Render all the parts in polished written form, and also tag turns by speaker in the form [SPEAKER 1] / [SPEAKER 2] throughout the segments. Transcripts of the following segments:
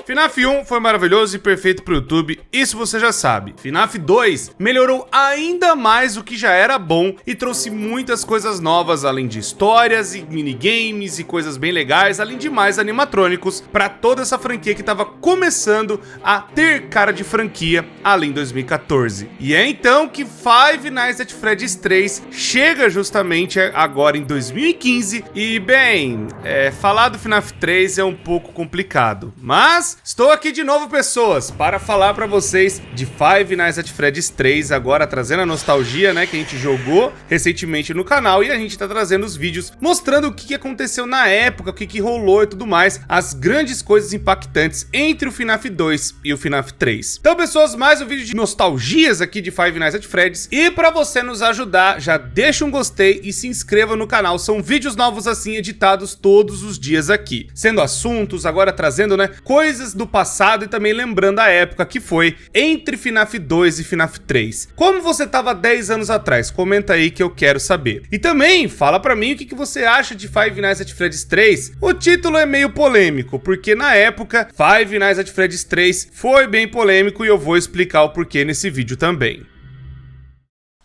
[SPEAKER 1] FNAF 1 foi maravilhoso e perfeito pro YouTube, isso você já sabe. FNAF 2 melhorou ainda mais o que já era bom e trouxe muitas coisas novas, além de histórias e minigames e coisas bem legais, além de mais animatrônicos pra toda essa franquia que tava começando a ter cara de franquia além de 2014. E é então que Five Nights at Freddy's 3 chega justamente agora em 2015 e, bem, falar do FNAF 3 é um pouco complicado, mas estou aqui de novo, pessoas, para falar para vocês de Five Nights at Freddy's 3, agora trazendo a nostalgia, né, que a gente jogou recentemente no canal, e a gente tá trazendo os vídeos mostrando o que aconteceu na época, o que rolou e tudo mais, as grandes coisas impactantes entre o FNAF 2 e o FNAF 3. Então, pessoas, mais um vídeo de nostalgias aqui de Five Nights at Freddy's, e para você nos ajudar, já deixa um gostei e se inscreva no canal, são vídeos novos assim, editados todos os dias aqui, sendo assuntos, agora trazendo, né, coisas do passado e também lembrando a época que foi entre FNAF 2 e FNAF 3. Como você tava 10 anos atrás? Comenta aí que eu quero saber. E também fala pra mim o que você acha de Five Nights at Freddy's 3. O título é meio polêmico, porque na época Five Nights at Freddy's 3 foi bem polêmico e eu vou explicar o porquê nesse vídeo também.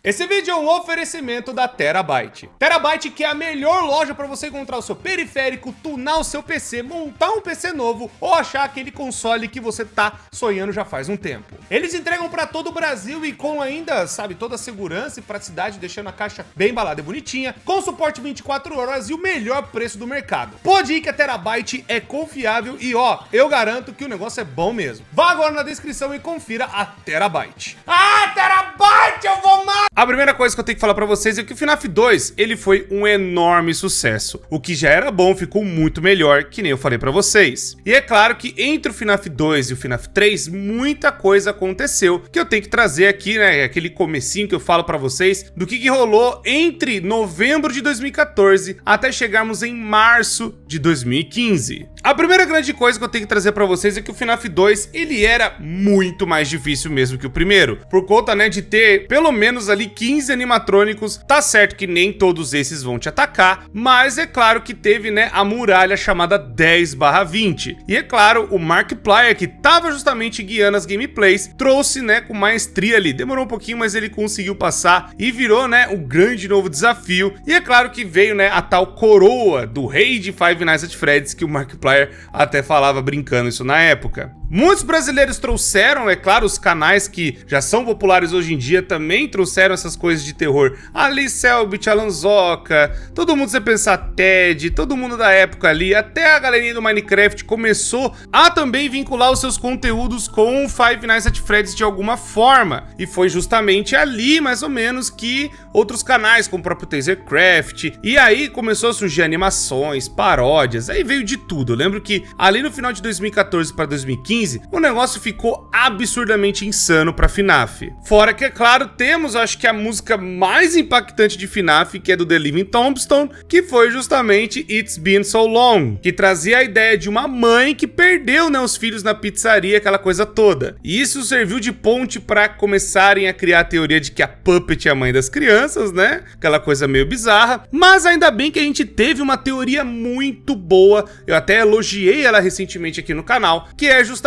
[SPEAKER 1] Esse vídeo é um oferecimento da Terabyte. Terabyte, que é a melhor loja para você encontrar o seu periférico, tunar o seu PC, montar um PC novo ou achar aquele console que você tá sonhando já faz um tempo. Eles entregam para todo o Brasil e com ainda, sabe, toda a segurança e praticidade, deixando a caixa bem embalada e bonitinha, com suporte 24 horas e o melhor preço do mercado. Pode ir que a Terabyte é confiável e ó, eu garanto que o negócio é bom mesmo. Vá agora na descrição e confira a Terabyte. Ah, Terabyte, eu vou mais! A primeira coisa que eu tenho que falar pra vocês é que o FNAF 2, ele foi um enorme sucesso. O que já era bom ficou muito melhor, que nem eu falei pra vocês. E é claro que entre o FNAF 2 e o FNAF 3, muita coisa aconteceu, que eu tenho que trazer aqui, né, aquele comecinho que eu falo pra vocês, do que rolou entre novembro de 2014 até chegarmos em março de 2015. A primeira grande coisa que eu tenho que trazer pra vocês é que o FNAF 2, ele era muito mais difícil mesmo que o primeiro, por conta, né, de ter pelo menos ali 15 animatrônicos. Tá certo que nem todos esses vão te atacar, mas é claro que teve, né, a muralha chamada 10/20. E é claro, o Markiplier, que tava justamente guiando as gameplays, trouxe, né, com maestria ali. Demorou um pouquinho, mas ele conseguiu passar e virou, né, o grande novo desafio. E é claro que veio, né, a tal coroa do rei de Five Nights at Freddy's, que o Markiplier até falava brincando isso na época. Muitos brasileiros trouxeram, é claro, os canais que já são populares hoje em dia também trouxeram essas coisas de terror. Ali, Selbit, Alanzoca, todo mundo, você pensar, Ted, todo mundo da época ali, até a galerinha do Minecraft começou a também vincular os seus conteúdos com Five Nights at Freddy's de alguma forma. E foi justamente ali, mais ou menos, que outros canais, como o próprio Tasercraft, e aí começou a surgir animações, paródias, aí veio de tudo. Eu lembro que ali no final de 2014 para 2015, o negócio ficou absurdamente insano pra FNAF. Fora que, é claro, temos, acho que a música mais impactante de FNAF, que é do The Living Tombstone, que foi justamente It's Been So Long, que trazia a ideia de uma mãe que perdeu, né, os filhos na pizzaria, aquela coisa toda. E isso serviu de ponte para começarem a criar a teoria de que a Puppet é a mãe das crianças, né? Aquela coisa meio bizarra. Mas ainda bem que a gente teve uma teoria muito boa, eu até elogiei ela recentemente aqui no canal, que é justamente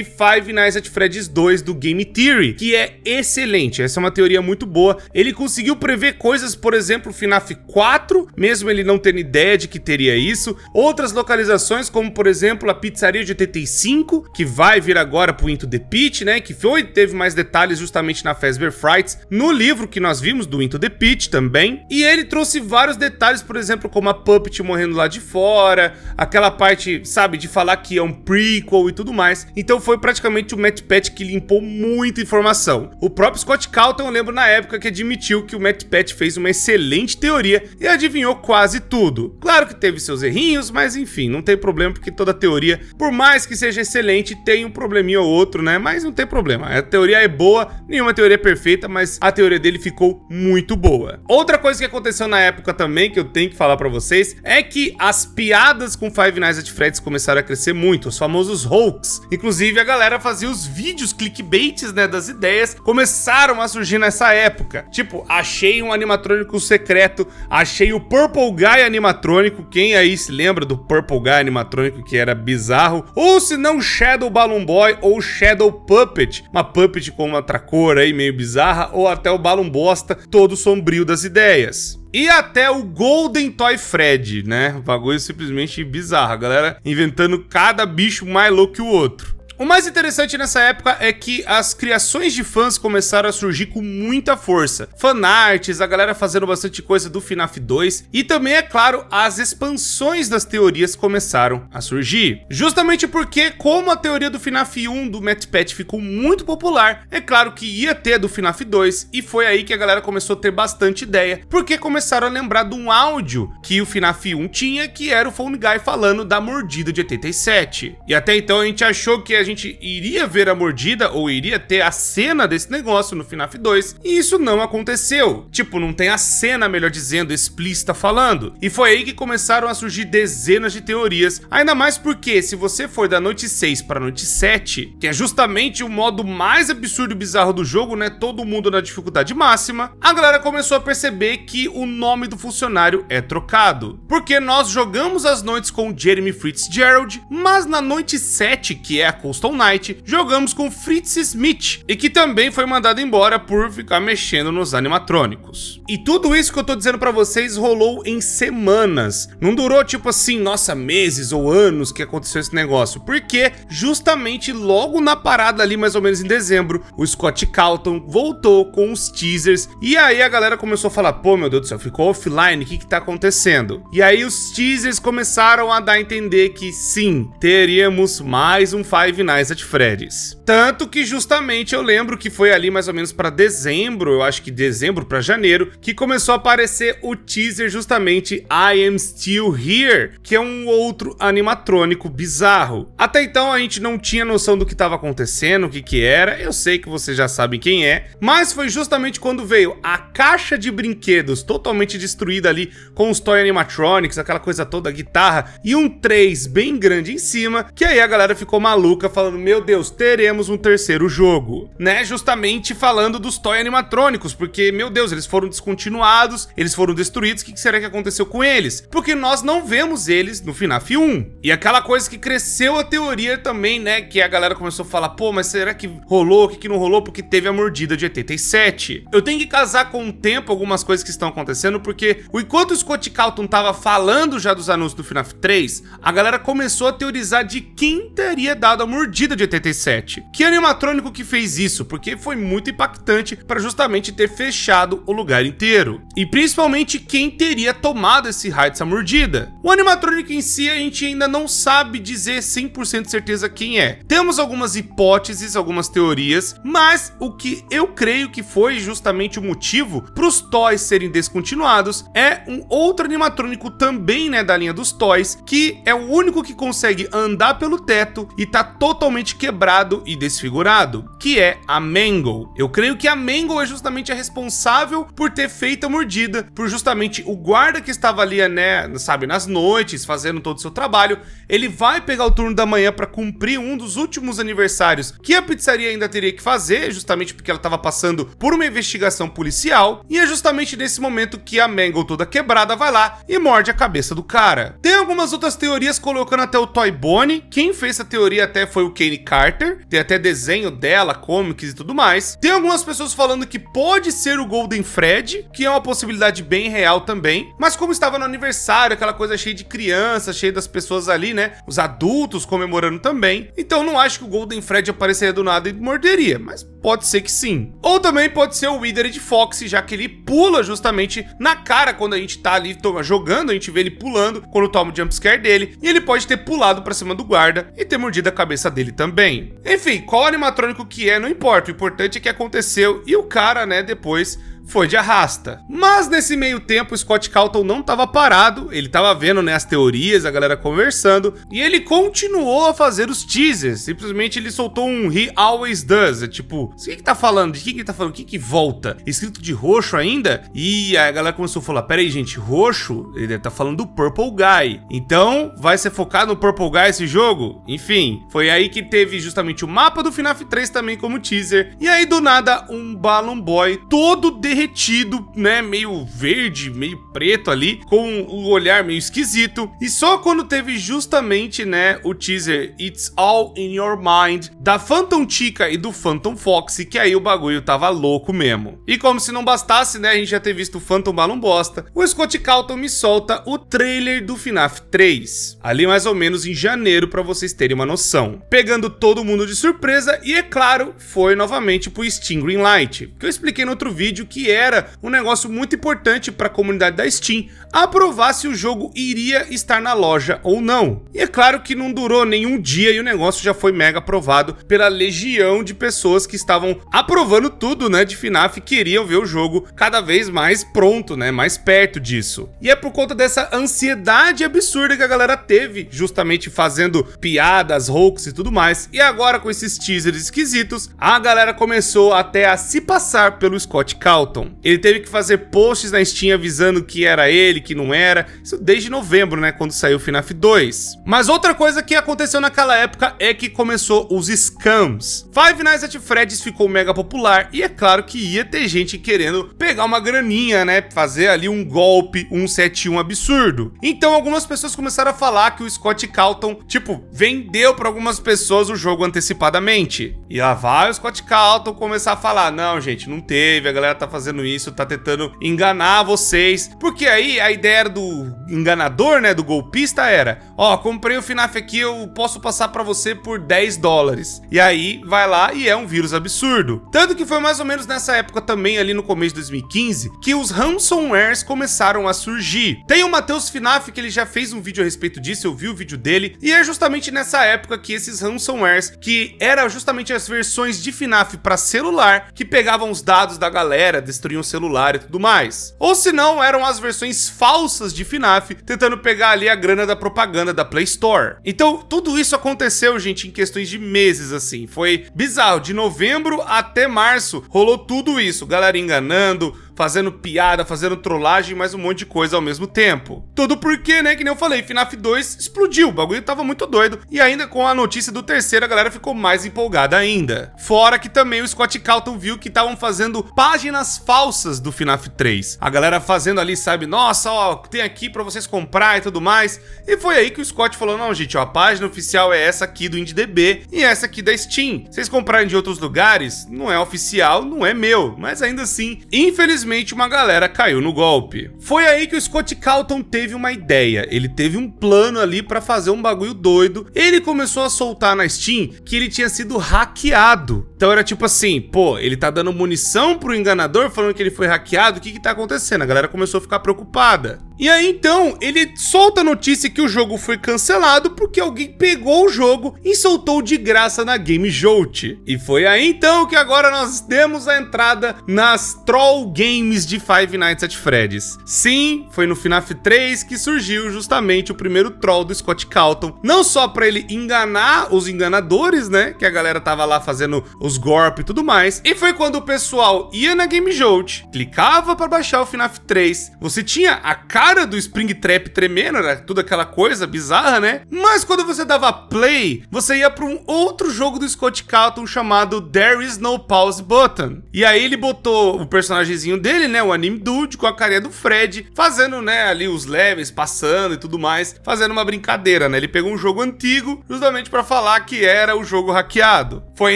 [SPEAKER 1] Five Nights at Freddy's 2 do Game Theory, que é excelente. Essa é uma teoria muito boa. Ele conseguiu prever coisas, por exemplo, FNAF 4, mesmo ele não tendo ideia de que teria isso. Outras localizações, como por exemplo a pizzaria de 85, que vai vir agora pro Into the Pit, né? Que teve mais detalhes justamente na Fazbear Frights, no livro que nós vimos do Into the Pit também. E ele trouxe vários detalhes, por exemplo, como a Puppet morrendo lá de fora, aquela parte, sabe, de falar que é um prequel e tudo mais. Então foi praticamente o MatPat que limpou muita informação. O próprio Scott Calton, eu lembro na época que admitiu que o MatPat fez uma excelente teoria e adivinhou quase tudo. Claro que teve seus errinhos, mas enfim, não tem problema porque toda teoria, por mais que seja excelente, tem um probleminha ou outro, né? Mas não tem problema, a teoria é boa, nenhuma teoria é perfeita, mas a teoria dele ficou muito boa. Outra coisa que aconteceu na época também, que eu tenho que falar pra vocês, é que as piadas com Five Nights at Freddy's começaram a crescer muito, os famosos hoax. animatrônicos. Inclusive, a galera fazia os vídeos clickbaits, né, das ideias, começaram a surgir nessa época. Tipo, achei um animatrônico secreto, achei o Purple Guy animatrônico, quem aí se lembra do Purple Guy animatrônico que era bizarro? Ou se não, Shadow Balloon Boy ou Shadow Puppet, uma puppet com uma outra cor aí meio bizarra, ou até o Balloon Bosta, todo sombrio das ideias. E até o Golden Toy Fred, né? O bagulho simplesmente bizarro, a galera inventando cada bicho mais louco que o outro. O mais interessante nessa época é que as criações de fãs começaram a surgir com muita força. Fanarts, a galera fazendo bastante coisa do FNAF 2 e também, é claro, as expansões das teorias começaram a surgir. Justamente porque, como a teoria do FNAF 1 do MatPat ficou muito popular, é claro que ia ter a do FNAF 2 e foi aí que a galera começou a ter bastante ideia, porque começaram a lembrar de um áudio que o FNAF 1 tinha, que era o Phone Guy falando da mordida de 87. E até então a gente achou que a gente iria ver a mordida ou iria ter a cena desse negócio no FNAF 2, e isso não aconteceu. Tipo, não tem a cena, melhor dizendo, explícita falando. E foi aí que começaram a surgir dezenas de teorias, ainda mais porque se você for da noite 6 para a noite 7, que é justamente o modo mais absurdo e bizarro do jogo, né, todo mundo na dificuldade máxima, a galera começou a perceber que o nome do funcionário é trocado. Porque nós jogamos as noites com Jeremy Fitzgerald, mas na noite 7, que é a Coastal Night, jogamos com Fritz Smith, e que também foi mandado embora por ficar mexendo nos animatrônicos. E tudo isso que eu tô dizendo pra vocês rolou em semanas. Não durou tipo assim, nossa, meses ou anos que aconteceu esse negócio, porque justamente logo na parada ali, mais ou menos em dezembro, o Scott Calton voltou com os teasers, e aí a galera começou a falar, pô, meu Deus do céu, ficou offline, o que tá acontecendo? E aí os teasers começaram a dar a entender que sim, teríamos mais um Five Nights at Freddy's. Tanto que justamente eu lembro que foi ali mais ou menos para dezembro, eu acho que dezembro para janeiro, que começou a aparecer o teaser justamente I Am Still Here, que é um outro animatrônico bizarro. Até então a gente não tinha noção do que estava acontecendo, o que era, eu sei que vocês já sabem quem é, mas foi justamente quando veio a caixa de brinquedos totalmente destruída ali, com os Toy Animatronics, aquela coisa toda, a guitarra, e um 3 bem grande em cima, que aí a galera ficou maluca, falando, meu Deus, teremos um terceiro jogo, né? Justamente falando dos Toy Animatrônicos, porque, meu Deus, eles foram descontinuados, eles foram destruídos, o que será que aconteceu com eles? Porque nós não vemos eles no FNAF 1. E aquela coisa que cresceu a teoria também, né? Que a galera começou a falar, pô, mas será que rolou? O que não rolou? Porque teve a mordida de 87. Eu tenho que casar com o tempo algumas coisas que estão acontecendo, porque enquanto o Scott Calton tava falando já dos anúncios do FNAF 3, a galera começou a teorizar de quem teria dado a mordida de 87. Que animatrônico que fez isso? Porque foi muito impactante para justamente ter fechado o lugar inteiro. E principalmente quem teria tomado esse raio dessa mordida. O animatrônico em si a gente ainda não sabe dizer 100% de certeza quem é. Temos algumas hipóteses, algumas teorias, mas o que eu creio que foi justamente o motivo para os toys serem descontinuados é um outro animatrônico também, né, da linha dos toys, que é o único que consegue andar pelo teto e tá totalmente quebrado e desfigurado, que é a Mangle. Eu creio que a Mangle é justamente a responsável por ter feito a mordida, por justamente o guarda que estava ali, né, sabe, nas noites, fazendo todo o seu trabalho, ele vai pegar o turno da manhã para cumprir um dos últimos aniversários que a pizzaria ainda teria que fazer, justamente porque ela estava passando por uma investigação policial, e é justamente nesse momento que a Mangle toda quebrada vai lá e morde a cabeça do cara. Tem algumas outras teorias colocando até o Toy Bonnie, quem fez essa teoria até foi o Kane Carter, tem até desenho dela, comics e tudo mais. Tem algumas pessoas falando que pode ser o Golden Fred, que é uma possibilidade bem real também, mas como estava no aniversário, aquela coisa cheia de crianças, cheia das pessoas ali, né, os adultos comemorando também, então não acho que o Golden Fred apareceria do nada e morderia, mas pode ser que sim. Ou também pode ser o Withered Fox, já que ele pula justamente na cara quando a gente tá ali jogando, a gente vê ele pulando quando toma o jumpscare dele, e ele pode ter pulado pra cima do guarda e ter mordido a cabeça dele também. Enfim, qual animatrônico que é, não importa, o importante é que aconteceu e o cara, né, depois foi de arrasta. Mas nesse meio tempo o Scott Cawthon não tava parado, ele tava vendo, né, as teorias, a galera conversando, e ele continuou a fazer os teasers. Simplesmente ele soltou um He Always Does, é tipo, o que tá falando? De quem que tá falando? O que volta? Escrito de roxo ainda? E aí a galera começou a falar, pera aí gente, roxo? Ele deve tá falando do Purple Guy. Então vai ser focado no Purple Guy esse jogo? Enfim, foi aí que teve justamente o mapa do FNAF 3 também como teaser. E aí do nada um Balloon Boy todo derretido, né, meio verde, meio preto ali, com o olhar meio esquisito. E só quando teve justamente, né, o teaser It's All In Your Mind da Phantom Chica e do Phantom Foxy, que aí o bagulho tava louco mesmo. E como se não bastasse, né, a gente já ter visto o Phantom Balloon bosta, o Scott Cawthon me solta o trailer do FNAF 3, ali mais ou menos em janeiro, pra vocês terem uma noção, pegando todo mundo de surpresa. E é claro, foi novamente pro Steam Greenlight, que eu expliquei no outro vídeo que era um negócio muito importante para a comunidade da Steam aprovar se o jogo iria estar na loja ou não. E é claro que não durou nenhum dia e o negócio já foi mega aprovado pela legião de pessoas que estavam aprovando tudo, né, de FNAF e queriam ver o jogo cada vez mais pronto, né, mais perto disso. E é por conta dessa ansiedade absurda que a galera teve, justamente fazendo piadas, hoax e tudo mais. E agora com esses teasers esquisitos, a galera começou até a se passar pelo Scott Cawthon. Ele teve que fazer posts na Steam avisando que era ele, que não era, isso desde novembro, né, quando saiu o FNAF 2. Mas outra coisa que aconteceu naquela época é que começou os scams. Five Nights at Freddy's ficou mega popular e é claro que ia ter gente querendo pegar uma graninha, né, fazer ali um golpe, um 171 absurdo. Então algumas pessoas começaram a falar que o Scott Cawthon, tipo, vendeu para algumas pessoas o jogo antecipadamente. E lá vai o Scott Cawthon começar a falar, não gente, não teve, a galera tá fazendo isso, tá tentando enganar vocês. Porque aí a ideia do enganador, né, do golpista era, ó, comprei o FNAF aqui, eu posso passar pra você por $10. E aí vai lá e é um vírus absurdo. Tanto que foi mais ou menos nessa época também, ali no começo de 2015, que os ransomwares começaram a surgir. Tem o Matheus FNAF que ele já fez um vídeo a respeito disso, eu vi o vídeo dele, e é justamente nessa época que esses ransomwares, que eram justamente as versões de FNAF para celular, que pegavam os dados da galera, destruíam o celular e tudo mais. Ou se não, eram as versões falsas de FNAF, tentando pegar ali a grana da propaganda da Play Store. Então, tudo isso aconteceu, gente, em questões de meses, assim. Foi bizarro. De novembro até março, rolou tudo isso. Galera enganando, fazendo piada, fazendo trollagem, mais um monte de coisa ao mesmo tempo. Tudo porque, né, que nem eu falei, FNAF 2 explodiu, o bagulho tava muito doido, e ainda com a notícia do terceiro, a galera ficou mais empolgada ainda. Fora que também o Scott Cawthon viu que estavam fazendo páginas falsas do FNAF 3. A galera fazendo ali, sabe, nossa, ó, tem aqui pra vocês comprar e tudo mais. E foi aí que o Scott falou, não, gente, ó, a página oficial é essa aqui do IndieDB e essa aqui da Steam. Vocês comprarem de outros lugares, não é oficial, não é meu, mas ainda assim, infelizmente, uma galera caiu no golpe. Foi aí que o Scott Cawthon teve uma ideia, ele teve um plano ali pra fazer um bagulho doido. Ele começou a soltar na Steam que ele tinha sido hackeado. Então era tipo assim, pô, ele tá dando munição pro enganador falando que ele foi hackeado, o que que tá acontecendo? A galera começou a ficar preocupada. E aí então, ele solta a notícia que o jogo foi cancelado porque alguém pegou o jogo e soltou de graça na Game Jolt. E foi aí então que agora nós demos a entrada nas Troll Games de Five Nights at Freddy's. Sim, foi no FNAF 3 que surgiu justamente o primeiro troll do Scott Cawthon. Não só pra ele enganar os enganadores, né, que a galera tava lá fazendo os golpes e tudo mais. E foi quando o pessoal ia na Game Jolt, clicava pra baixar o FNAF 3, você tinha a cara do Springtrap tremendo, era tudo aquela coisa bizarra, né? Mas quando você dava play, você ia pra um outro jogo do Scott Cawthon chamado There Is No Pause Button. E aí ele botou o personagemzinho dele, né, o Anime Dude, com a carinha do Fred, fazendo, né, ali os levels, passando e tudo mais, fazendo uma brincadeira, né? Ele pegou um jogo antigo, justamente pra falar que era o jogo hackeado. Foi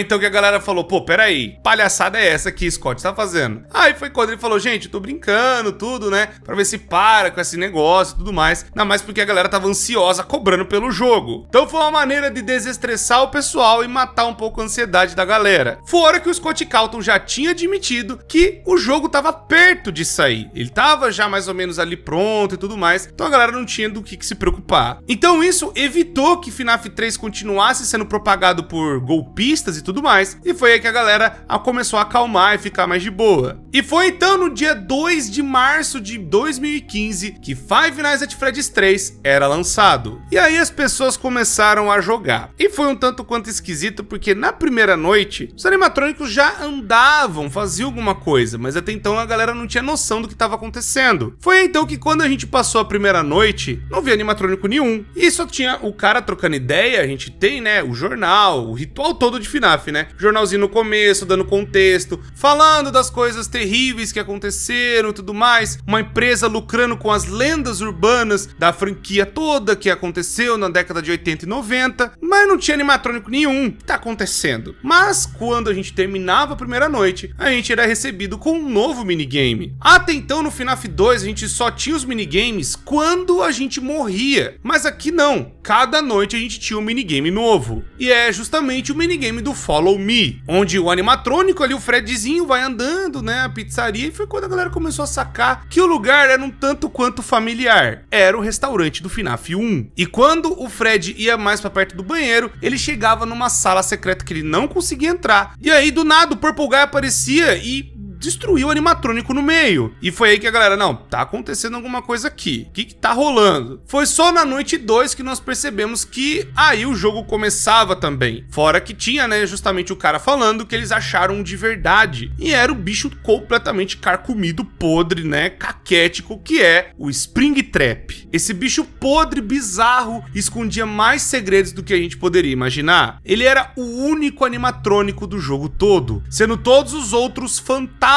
[SPEAKER 1] então que a galera falou, pô, peraí, palhaçada é essa que Scott tá fazendo? Aí foi quando ele falou, gente, eu tô brincando, tudo, né, pra ver se para com esse negócio e tudo mais, ainda mais porque a galera tava ansiosa cobrando pelo jogo. Então foi uma maneira de desestressar o pessoal e matar um pouco a ansiedade da galera. Fora que o Scott Cawthon já tinha admitido que o jogo tava perto de sair. Ele tava já mais ou menos ali pronto e tudo mais, então a galera não tinha do que se preocupar. Então isso evitou que FNAF 3 continuasse sendo propagado por golpistas e tudo mais, e foi aí que a galera começou a acalmar e ficar mais de boa. E foi então no dia 2 de março de 2015 que Five Nights at Freddy's 3 era lançado. E aí as pessoas começaram a jogar. E foi um tanto quanto esquisito, porque na primeira noite, os animatrônicos já andavam, faziam alguma coisa, mas até então a galera não tinha noção do que estava acontecendo. Foi então que quando a gente passou a primeira noite, não vi animatrônico nenhum, e só tinha o cara trocando ideia. A gente tem, né, o jornal, o ritual todo de FNAF, né? Jornalzinho no começo, dando contexto, falando das coisas terríveis que aconteceram e tudo mais, uma empresa lucrando com as lendas urbanas da franquia toda que aconteceu na década de 80 e 90, mas não tinha animatrônico nenhum. O que tá acontecendo? Mas quando a gente terminava a primeira noite, a gente era recebido com um novo minigame. Até então no FNAF 2 a gente só tinha os minigames quando a gente morria, mas aqui não. Cada noite a gente tinha um minigame novo, e é justamente o minigame do Follow Me, onde o animatrônico ali, o Fredzinho, vai andando, né, a pizzaria, e foi quando a galera começou a sacar que o lugar era um tanto quanto familiar. Era o restaurante do FNAF 1. E quando o Fred ia mais pra perto do banheiro, ele chegava numa sala secreta que ele não conseguia entrar, e aí do nada o Purple Guy aparecia e destruiu o animatrônico no meio. E foi aí que a galera, não, tá acontecendo alguma coisa aqui. O que tá rolando? Foi só na noite 2 que nós percebemos que aí o jogo começava também. Fora que tinha, né, justamente o cara falando que eles acharam de verdade. E era o bicho completamente carcomido, podre, né, caquético, que é o Springtrap. Esse bicho podre, bizarro, escondia mais segredos do que a gente poderia imaginar. Ele era o único animatrônico do jogo todo, sendo todos os outros fantasmas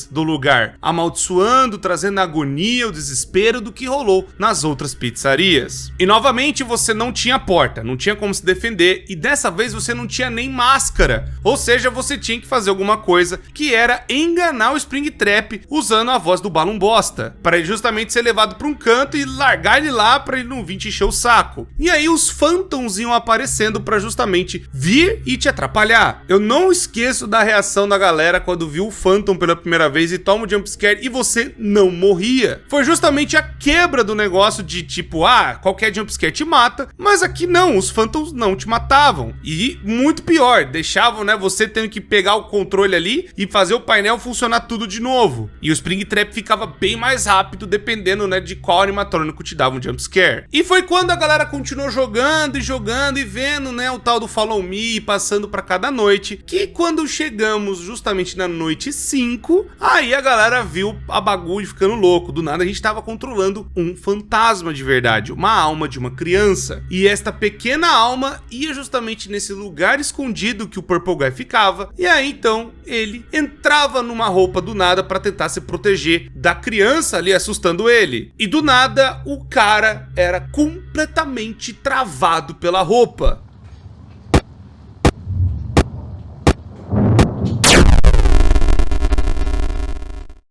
[SPEAKER 1] do lugar, amaldiçoando, trazendo a agonia, o desespero do que rolou nas outras pizzarias. E novamente você não tinha porta, não tinha como se defender, e dessa vez você não tinha nem máscara, ou seja, você tinha que fazer alguma coisa, que era enganar o Springtrap usando a voz do Balloon Bosta, para ele justamente ser levado para um canto e largar ele lá para ele não vir te encher o saco. E aí os Phantoms iam aparecendo para justamente vir e te atrapalhar. Eu não esqueço da reação da galera quando viu o Phantom pela primeira vez e toma um jumpscare e você não morria. Foi justamente a quebra do negócio de tipo, qualquer jumpscare te mata, mas aqui não, os Phantoms não te matavam. E muito pior, deixavam, né, você tendo que pegar o controle ali e fazer o painel funcionar tudo de novo. E o Springtrap ficava bem mais rápido dependendo, né, de qual animatrônico te dava um jumpscare. E foi quando a galera continuou jogando e vendo, né, o tal do Follow Me passando para cada noite, que quando chegamos justamente na noite 5, aí a galera viu a bagulho ficando louco. Do nada a gente tava controlando um fantasma de verdade, uma alma de uma criança. E esta pequena alma ia justamente nesse lugar escondido que o Purple Guy ficava. E aí então ele entrava numa roupa do nada para tentar se proteger da criança ali assustando ele. E do nada o cara era completamente travado pela roupa.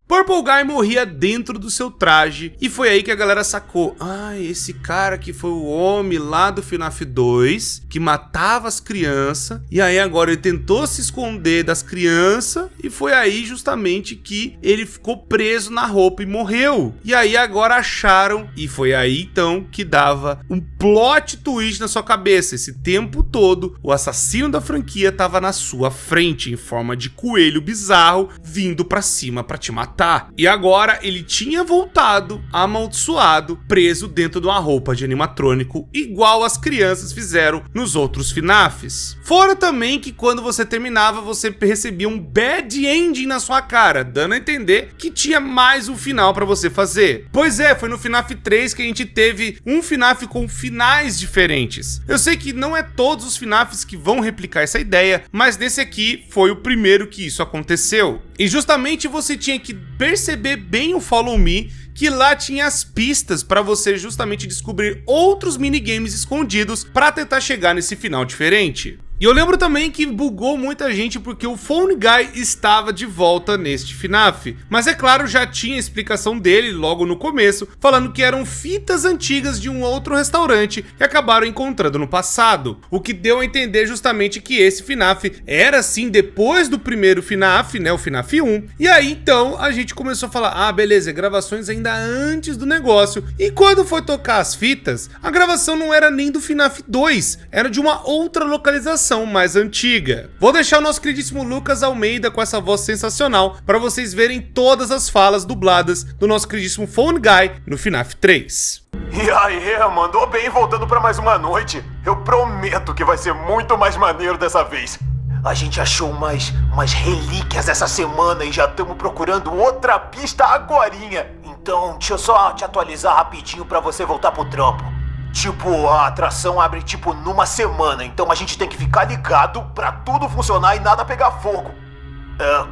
[SPEAKER 1] Purple Guy morria dentro do seu traje, e foi aí que a galera sacou, esse cara que foi o homem lá do FNAF 2, que matava as crianças, e aí agora ele tentou se esconder das crianças, e foi aí justamente que ele ficou preso na roupa e morreu. E aí agora acharam, e foi aí então que dava um plot twist na sua cabeça. Esse tempo todo, o assassino da franquia tava na sua frente, em forma de coelho bizarro, vindo pra cima pra te matar. E agora ele tinha voltado amaldiçoado, preso dentro de uma roupa de animatrônico, igual as crianças fizeram nos outros FNAFs. Fora também que quando você terminava, você recebia um bad ending na sua cara, dando a entender que tinha mais um final pra você fazer. Pois é, foi no FNAF 3 que a gente teve um FNAF com finais diferentes. Eu sei que não é todos os FNAFs que vão replicar essa ideia, mas nesse aqui foi o primeiro que isso aconteceu. E justamente você tinha que perceber bem o Follow Me, que lá tinha as pistas para você justamente descobrir outros minigames escondidos para tentar chegar nesse final diferente. E eu lembro também que bugou muita gente porque o Phone Guy estava de volta neste FNAF. Mas é claro, já tinha explicação dele logo no começo, falando que eram fitas antigas de um outro restaurante que acabaram encontrando no passado. O que deu a entender justamente que esse FNAF era sim depois do primeiro FNAF, né, o FNAF 1. E aí então a gente começou a falar, ah beleza, gravações ainda antes do negócio. E quando foi tocar as fitas, a gravação não era nem do FNAF 2, era de uma outra localização mais antiga. Vou deixar o nosso queridíssimo Lucas Almeida com essa voz sensacional para vocês verem todas as falas dubladas do nosso queridíssimo Phone Guy no FNAF 3.
[SPEAKER 2] E aí, mandou bem voltando pra mais uma noite. Eu prometo que vai ser muito mais maneiro dessa vez. A gente achou umas relíquias essa semana e já estamos procurando outra pista agorinha. Então, deixa eu só te atualizar rapidinho pra você voltar pro trampo. Tipo, a atração abre tipo numa semana, então a gente tem que ficar ligado pra tudo funcionar e nada pegar fogo.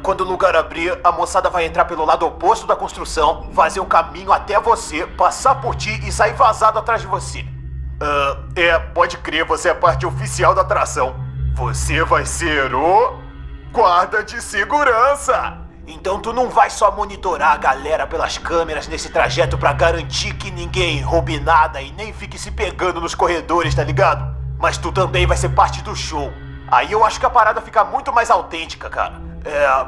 [SPEAKER 2] Quando o lugar abrir, a moçada vai entrar pelo lado oposto da construção, fazer o caminho até você, passar por ti e sair vazado atrás de você. Pode crer, você é parte oficial da atração. Você vai ser o guarda de segurança. Então tu não vai só monitorar a galera pelas câmeras nesse trajeto pra garantir que ninguém roube nada e nem fique se pegando nos corredores, tá ligado? Mas tu também vai ser parte do show. Aí eu acho que a parada fica muito mais autêntica, cara.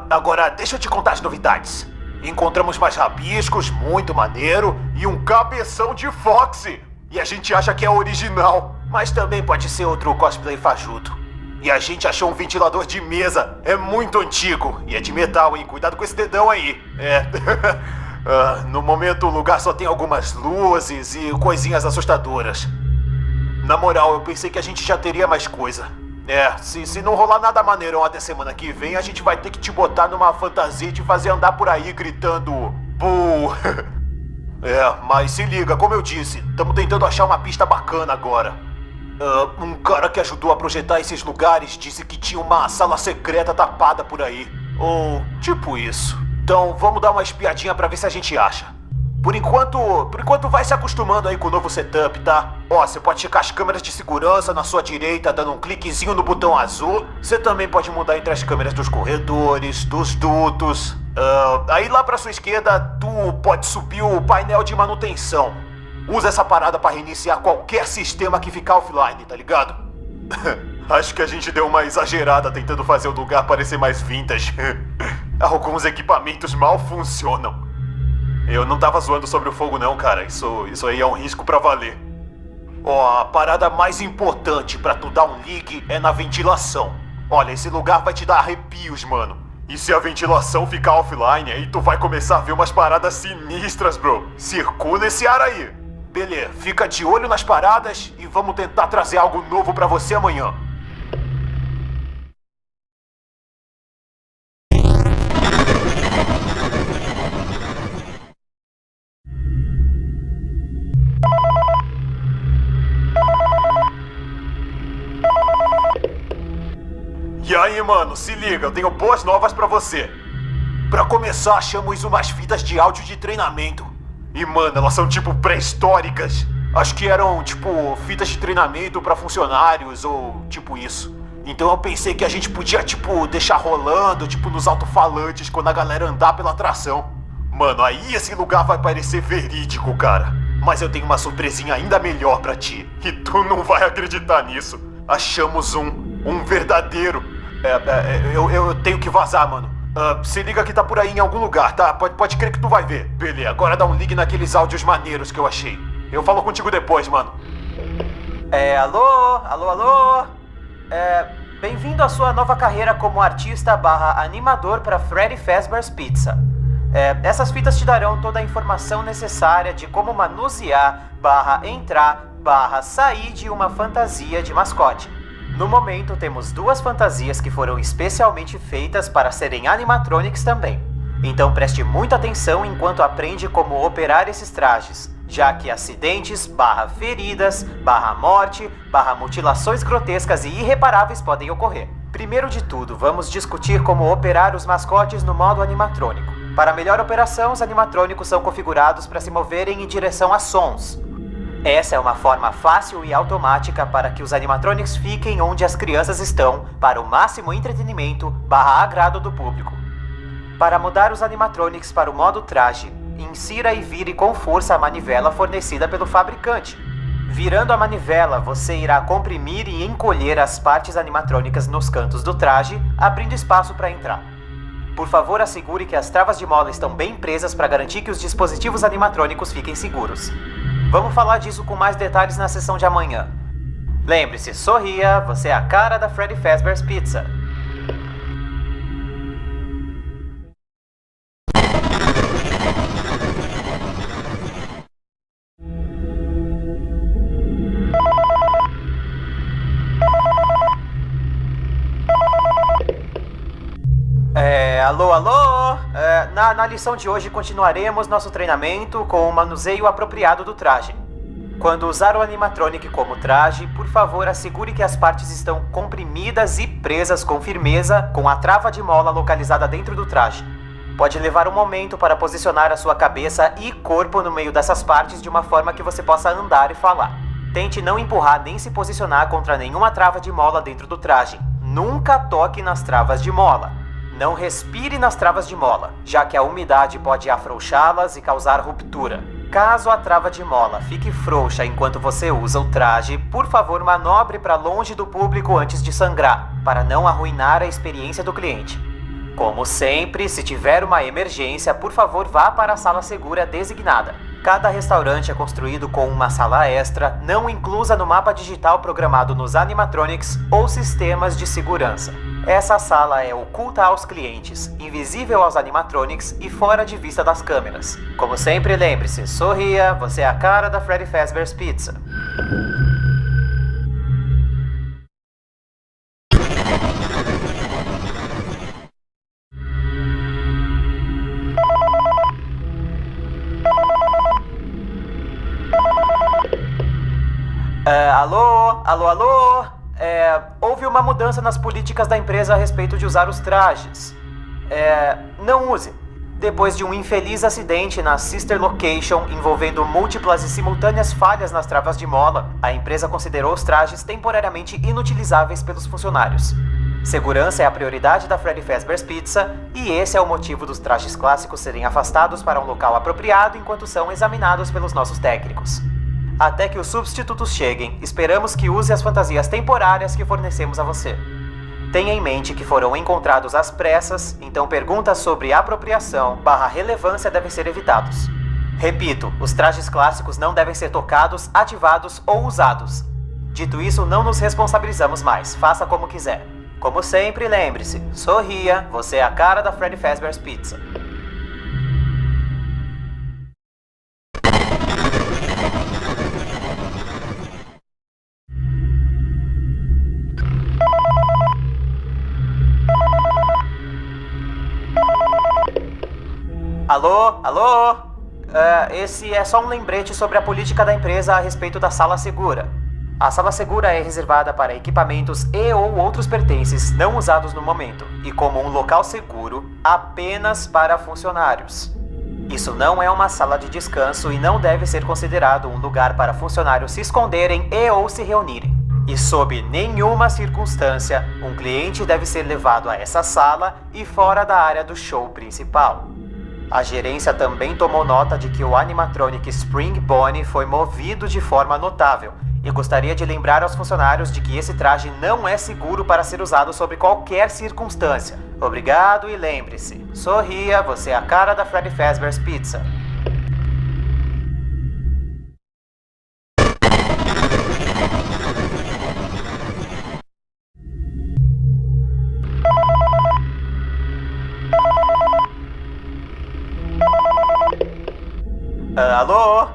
[SPEAKER 2] Agora deixa eu te contar as novidades. Encontramos mais rabiscos, muito maneiro, e um cabeção de Foxy. E a gente acha que é original, mas também pode ser outro cosplay fajuto. E a gente achou um ventilador de mesa. É muito antigo. E é de metal, hein? Cuidado com esse dedão aí. No momento o lugar só tem algumas luzes e coisinhas assustadoras. Na moral, eu pensei que a gente já teria mais coisa. Se não rolar nada maneirão até semana que vem, a gente vai ter que te botar numa fantasia e te fazer andar por aí gritando "Buu". Mas se liga, como eu disse, estamos tentando achar uma pista bacana agora. Um cara que ajudou a projetar esses lugares disse que tinha uma sala secreta tapada por aí. Ou tipo isso. Então vamos dar uma espiadinha pra ver se a gente acha. Por enquanto vai se acostumando aí com o novo setup, tá? Você pode checar as câmeras de segurança na sua direita dando um cliquezinho no botão azul. Você também pode mudar entre as câmeras dos corredores, dos dutos. Aí lá pra sua esquerda tu pode subir o painel de manutenção. Usa essa parada pra reiniciar qualquer sistema que ficar offline, tá ligado? Acho que a gente deu uma exagerada tentando fazer o lugar parecer mais vintage. Alguns equipamentos mal funcionam. Eu não tava zoando sobre o fogo não, cara. Isso aí é um risco pra valer. A parada mais importante pra tu dar um ligue é na ventilação. Olha, esse lugar vai te dar arrepios, mano. E se a ventilação ficar offline, aí tu vai começar a ver umas paradas sinistras, bro. Circula esse ar aí. Beleza, fica de olho nas paradas e vamos tentar trazer algo novo pra você amanhã. E aí, mano, se liga, eu tenho boas novas pra você. Pra começar, achamos umas fitas de áudio de treinamento. E, mano, elas são tipo pré-históricas. Acho que eram, tipo, fitas de treinamento pra funcionários ou tipo isso. Então eu pensei que a gente podia, tipo, deixar rolando, tipo, nos alto-falantes quando a galera andar pela atração. Mano, aí esse lugar vai parecer verídico, cara. Mas eu tenho uma surpresinha ainda melhor pra ti. E tu não vai acreditar nisso. Achamos um verdadeiro. Eu tenho que vazar, mano. Se liga que tá por aí em algum lugar, tá? Pode crer que tu vai ver. Beleza, agora dá um ligue naqueles áudios maneiros que eu achei. Eu falo contigo depois, mano.
[SPEAKER 3] Alô? Bem-vindo à sua nova carreira como artista / animador para Freddy Fazbear's Pizza. Essas fitas te darão toda a informação necessária de como manusear / entrar / sair de uma fantasia de mascote. No momento, temos 2 fantasias que foram especialmente feitas para serem animatronics também. Então preste muita atenção enquanto aprende como operar esses trajes, já que acidentes / feridas / morte / mutilações grotescas e irreparáveis podem ocorrer. Primeiro de tudo, vamos discutir como operar os mascotes no modo animatrônico. Para melhor operação, os animatrônicos são configurados para se moverem em direção a sons. Essa é uma forma fácil e automática para que os animatronics fiquem onde as crianças estão para o máximo entretenimento / agrado do público. Para mudar os animatronics para o modo traje, insira e vire com força a manivela fornecida pelo fabricante. Virando a manivela, você irá comprimir e encolher as partes animatrônicas nos cantos do traje, abrindo espaço para entrar. Por favor, assegure que as travas de mola estão bem presas para garantir que os dispositivos animatrônicos fiquem seguros. Vamos falar disso com mais detalhes na sessão de amanhã. Lembre-se, sorria, você é a cara da Freddy Fazbear's Pizza. Alô? Na lição de hoje continuaremos nosso treinamento com o manuseio apropriado do traje. Quando usar o animatronic como traje, por favor assegure que as partes estão comprimidas e presas com firmeza com a trava de mola localizada dentro do traje. Pode levar um momento para posicionar a sua cabeça e corpo no meio dessas partes de uma forma que você possa andar e falar. Tente não empurrar nem se posicionar contra nenhuma trava de mola dentro do traje. Nunca toque nas travas de mola. Não respire nas travas de mola, já que a umidade pode afrouxá-las e causar ruptura. Caso a trava de mola fique frouxa enquanto você usa o traje, por favor manobre para longe do público antes de sangrar, para não arruinar a experiência do cliente. Como sempre, se tiver uma emergência, por favor vá para a sala segura designada. Cada restaurante é construído com uma sala extra, não inclusa no mapa digital programado nos animatronics ou sistemas de segurança. Essa sala é oculta aos clientes, invisível aos animatronics e fora de vista das câmeras. Como sempre, lembre-se, sorria, você é a cara da Freddy Fazbear's Pizza. Alô? Houve uma mudança nas políticas da empresa a respeito de usar os trajes. Não use. Depois de um infeliz acidente na Sister Location envolvendo múltiplas e simultâneas falhas nas travas de mola, a empresa considerou os trajes temporariamente inutilizáveis pelos funcionários. Segurança é a prioridade da Freddy Fazbear's Pizza e esse é o motivo dos trajes clássicos serem afastados para um local apropriado enquanto são examinados pelos nossos técnicos. Até que os substitutos cheguem, esperamos que use as fantasias temporárias que fornecemos a você. Tenha em mente que foram encontrados às pressas, então perguntas sobre apropriação / relevância devem ser evitados. Repito, os trajes clássicos não devem ser tocados, ativados ou usados. Dito isso, não nos responsabilizamos mais, faça como quiser. Como sempre, lembre-se, sorria, você é a cara da Freddy Fazbear's Pizza. Alô? Esse é só um lembrete sobre a política da empresa a respeito da sala segura. A sala segura é reservada para equipamentos e ou outros pertences não usados no momento, e como um local seguro, apenas para funcionários. Isso não é uma sala de descanso e não deve ser considerado um lugar para funcionários se esconderem e ou se reunirem. E sob nenhuma circunstância, um cliente deve ser levado a essa sala e fora da área do show principal. A gerência também tomou nota de que o animatronic Spring Bonnie foi movido de forma notável e gostaria de lembrar aos funcionários de que esse traje não é seguro para ser usado sob qualquer circunstância. Obrigado e lembre-se, sorria, você é a cara da Freddy Fazbear's Pizza.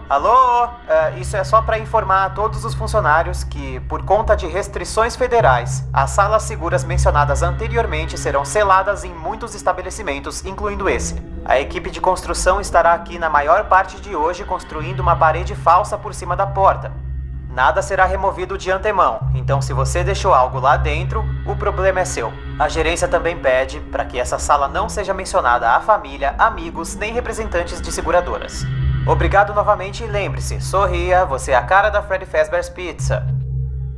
[SPEAKER 3] Alô? Isso é só para informar a todos os funcionários que, por conta de restrições federais, as salas seguras mencionadas anteriormente serão seladas em muitos estabelecimentos, incluindo esse. A equipe de construção estará aqui na maior parte de hoje construindo uma parede falsa por cima da porta. Nada será removido de antemão, então se você deixou algo lá dentro, o problema é seu. A gerência também pede para que essa sala não seja mencionada à família, amigos nem representantes de seguradoras. Obrigado novamente e lembre-se, sorria, você é a cara da Freddy Fazbear's Pizza.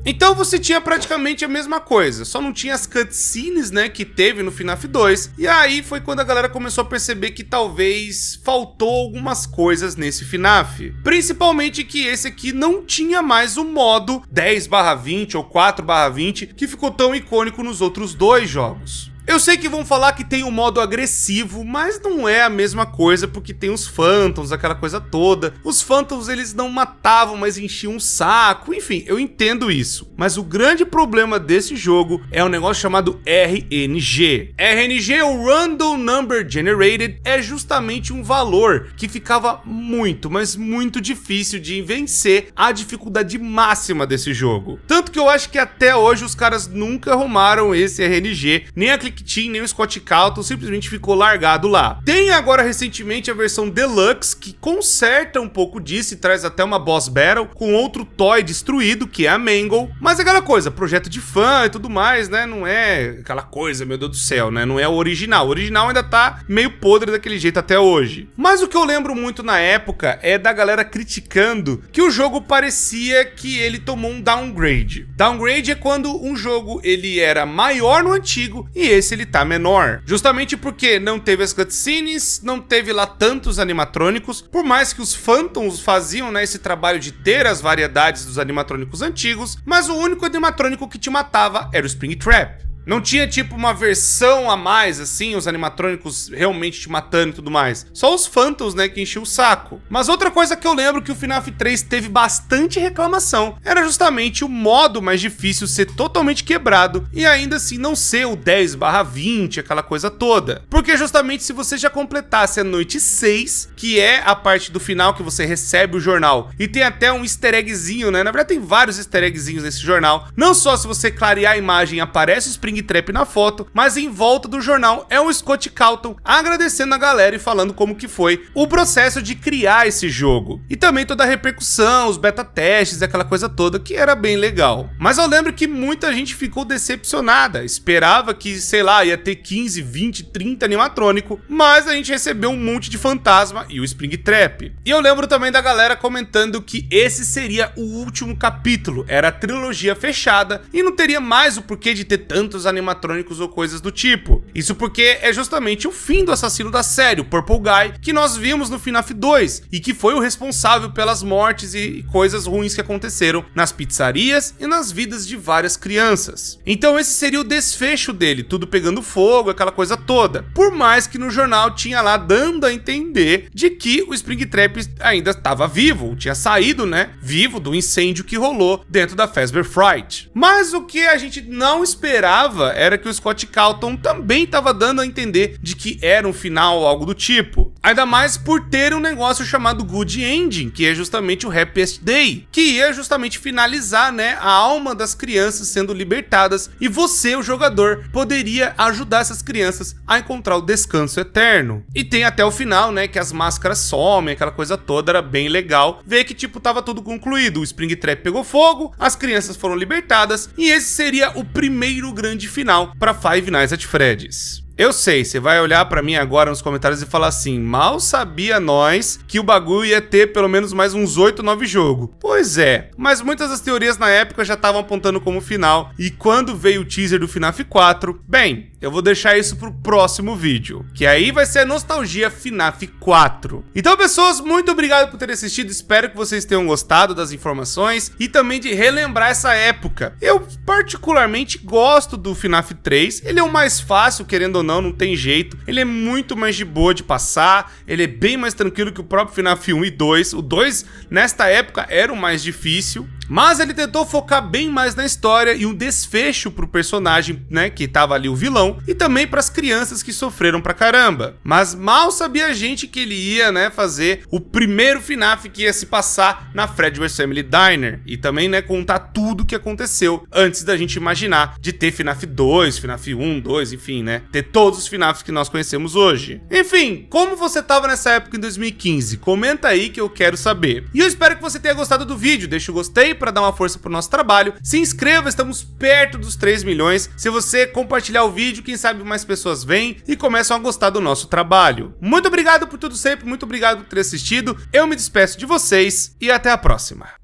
[SPEAKER 1] Então você tinha praticamente a mesma coisa, só não tinha as cutscenes, né, que teve no FNAF 2, e aí foi quando a galera começou a perceber que talvez faltou algumas coisas nesse FNAF. Principalmente que esse aqui não tinha mais o modo 10/20 ou 4/20 que ficou tão icônico nos outros dois jogos. Eu sei que vão falar que tem um modo agressivo, mas não é a mesma coisa porque tem os Phantoms, aquela coisa toda. Os Phantoms eles não matavam, mas enchiam um saco, enfim, eu entendo isso. Mas o grande problema desse jogo é um negócio chamado RNG. RNG, ou Random Number Generated, é justamente um valor que ficava muito, mas muito difícil de vencer a dificuldade máxima desse jogo. Tanto que eu acho que até hoje os caras nunca arrumaram esse RNG, nem a Click Team, nem o Scott Calton, simplesmente ficou largado lá. Tem agora recentemente a versão Deluxe, que conserta um pouco disso e traz até uma Boss Battle com outro toy destruído, que é a Mangle. Mas é aquela coisa, projeto de fã e tudo mais, né? Não é aquela coisa, meu Deus do céu, né? Não é o original. O original ainda tá meio podre daquele jeito até hoje. Mas o que eu lembro muito na época é da galera criticando que o jogo parecia que ele tomou um downgrade. Downgrade é quando um jogo ele era maior no antigo e esse ele tá menor. Justamente porque não teve as cutscenes, não teve lá tantos animatrônicos, por mais que os Phantoms faziam, né, esse trabalho de ter as variedades dos animatrônicos antigos, mas o único animatrônico que te matava era o Springtrap. Não tinha tipo uma versão a mais, assim, os animatrônicos realmente te matando e tudo mais. Só os Phantoms, né, que enchiam o saco. Mas outra coisa que eu lembro que o FNAF 3 teve bastante reclamação era justamente o modo mais difícil ser totalmente quebrado e ainda assim não ser o 10/20, aquela coisa toda. Porque justamente se você já completasse a noite 6, que é a parte do final que você recebe o jornal, e tem até um easter eggzinho, né, na verdade tem vários easter eggzinhos nesse jornal, não só se você clarear a imagem aparece o Springtrap na foto, mas em volta do jornal é o Scott Calton agradecendo a galera e falando como que foi o processo de criar esse jogo. E também toda a repercussão, os beta testes, aquela coisa toda que era bem legal. Mas eu lembro que muita gente ficou decepcionada, esperava que, sei lá, ia ter 15, 20, 30 animatrônico, mas a gente recebeu um monte de fantasma e o Springtrap. E eu lembro também da galera comentando que esse seria o último capítulo, era a trilogia fechada e não teria mais o porquê de ter tantos animatrônicos ou coisas do tipo. Isso porque é justamente o fim do assassino da série, o Purple Guy, que nós vimos no FNAF 2 e que foi o responsável pelas mortes e coisas ruins que aconteceram nas pizzarias e nas vidas de várias crianças. Então esse seria o desfecho dele, tudo pegando fogo, aquela coisa toda. Por mais que no jornal tinha lá dando a entender de que o Springtrap ainda estava vivo, tinha saído, né, vivo do incêndio que rolou dentro da Fazbear Fright. Mas o que a gente não esperava era que o Scott Calton também estava dando a entender de que era um final ou algo do tipo. Ainda mais por ter um negócio chamado Good Ending, que é justamente o Happiest Day, que ia justamente finalizar, né, a alma das crianças sendo libertadas e você, o jogador, poderia ajudar essas crianças a encontrar o descanso eterno. E tem até o final, né, que as máscaras somem, aquela coisa toda, era bem legal ver que tipo tava tudo concluído, o Springtrap pegou fogo, as crianças foram libertadas e esse seria o primeiro grande final para Five Nights at Freddy's. Eu sei, você vai olhar pra mim agora nos comentários e falar assim, mal sabia nós que o bagulho ia ter pelo menos mais uns 8, 9 jogos. Pois é, mas muitas das teorias na época já estavam apontando como final, e quando veio o teaser do FNAF 4, bem, eu vou deixar isso pro próximo vídeo, que aí vai ser a nostalgia FNAF 4. Então pessoas, muito obrigado por terem assistido, espero que vocês tenham gostado das informações e também de relembrar essa época. Eu particularmente gosto do FNAF 3, ele é o mais fácil, querendo ou não tem jeito, ele é muito mais de boa de passar, ele é bem mais tranquilo que o próprio FNAF 1 e 2, o 2 nesta época era o mais difícil, mas ele tentou focar bem mais na história e um desfecho pro personagem, né, que tava ali o vilão, e também pras crianças que sofreram pra caramba. Mas mal sabia a gente que ele ia, né, fazer o primeiro FNAF que ia se passar na Fredbear's Family Diner, e também, né, contar tudo o que aconteceu antes da gente imaginar de ter FNAF 2, FNAF 1, 2, enfim, né, ter todos os FNAFs que nós conhecemos hoje. Enfim, como você tava nessa época em 2015? Comenta aí que eu quero saber. E eu espero que você tenha gostado do vídeo, deixa o gostei, para dar uma força pro nosso trabalho. Se inscreva, estamos perto dos 3 milhões. Se você compartilhar o vídeo, quem sabe mais pessoas vêm e começam a gostar do nosso trabalho. Muito obrigado por tudo sempre, muito obrigado por ter assistido. Eu me despeço de vocês e até a próxima.